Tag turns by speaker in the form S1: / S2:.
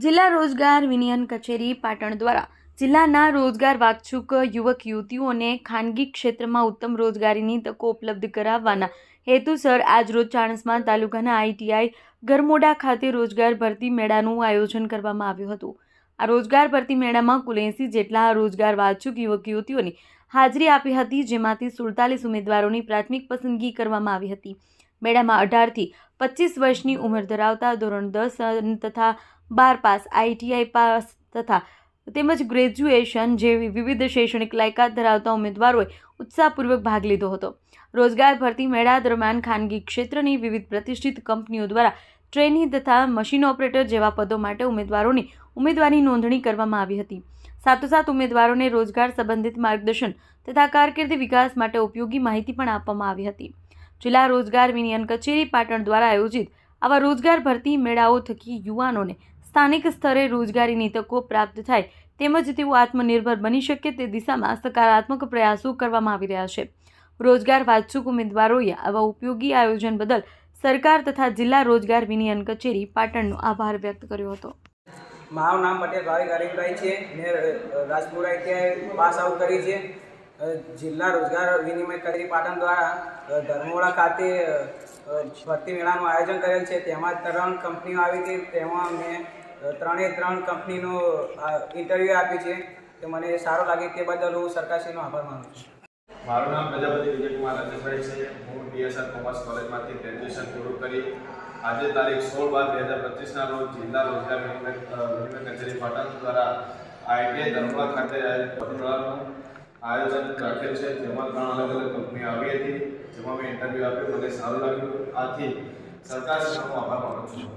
S1: જિલ્લા રોજગાર વિનિયન કચેરી પાટણ દ્વારા જિલ્લાના રોજગાર વાંચ્છુક યુવક યુવતીઓને ખાનગી ક્ષેત્રમાં ઉત્તમ રોજગારીની તકો ઉપલબ્ધ કરાવવાના હેતુસર આજરોજ ચાણસ્મા તાલુકાના ITI ગરમોડા ખાતે રોજગાર ભરતી મેળાનું આયોજન કરવામાં આવ્યું હતું। આ રોજગાર ભરતી મેળામાં કુલ 80 જેટલા રોજગાર વાંચ્છુક યુવક યુવતીઓની હાજરી આપી હતી, જેમાંથી 47 ઉમેદવારોની પ્રાથમિક પસંદગી કરવામાં આવી હતી। મેળામાં 18 થી 25 વર્ષની ઉંમર ધરાવતા ધોરણ 10 તથા 12 પાસ, ITI પાસ તથા તેમજ ગ્રેજ્યુએશન જેવી વિવિધ શૈક્ષણિક લાયકાત ધરાવતા ઉમેદવારોએ ઉત્સાહપૂર્વક ભાગ લીધો હતો। રોજગાર ભરતી મેળા દરમિયાન ખાનગી ક્ષેત્રની વિવિધ પ્રતિષ્ઠિત કંપનીઓ દ્વારા ટ્રેની તથા મશીન ઓપરેટર જેવા પદો માટે ઉમેદવારોની ઉમેદવારી નોંધણી કરવામાં આવી હતી। સાથોસાથ ઉમેદવારોને રોજગાર સંબંધિત માર્ગદર્શન તથા કારકિર્દી વિકાસ માટે ઉપયોગી માહિતી પણ આપવામાં આવી હતી। જિલ્લા રોજગાર વિનિયન કચેરી પાટણ દ્વારા આયોજિત આવા રોજગાર ભરતી મેળાઓ થકી યુવાનોને સ્થાનિક સ્તરે રોજગારીની તકો પ્રાપ્ત થાય તેમજ તેઓ આત્મનિર્ભર બની શકે તે દિશામાં સકારાત્મક પ્રયાસો કરવામાં આવી રહ્યા છે। રોજગાર વાંચ્છુક ઉમેદવારોએ આવા ઉપયોગી આયોજન બદલ સરકાર તથા જિલ્લા રોજગાર વિનિયન કચેરી પાટણનો આભાર વ્યક્ત કર્યો હતો।
S2: મારું નામ પટેલ ભાવિક હરીફભાઈ છે। મેં રાજપુરા ITI પાસ આઉટ કરી છે। જિલ્લા રોજગાર વિનિમય કચેરી પાટણ દ્વારા ધર્મોડા ખાતે ભરતી મેળાનું આયોજન કરેલ છે। તેમાં 3 કંપનીઓ આવી હતી। તેમાં મેં 3 કંપનીનું ઇન્ટરવ્યૂ આપ્યું છે। તો મને સારું લાગે તે બદલ હું સરકારશ્રીનો આભાર માનું છું।
S3: મારું નામ પ્રજાપતિ વિજયકુમાર રાજેશભાઈ છે। હું PSR કોમર્સ કોલેજમાંથી ગ્રેજ્યુએશન પૂરું કરી આજે તારીખ 16/12/2025ના રોજ જિલ્લા રોજગાર વિનિમય કચેરી પાટણ દ્વારા ITI ધર્મોડા ખાતે ભરતી મેળાનું આયોજન રાખેલ છે। જેમાં 3 અલગ અલગ કંપનીઓ આવી હતી, જેમાં મેં ઇન્ટરવ્યૂ આપ્યું, મને સારું લાગ્યું। આથી સરકારશ્રીનો આભાર માનું છું।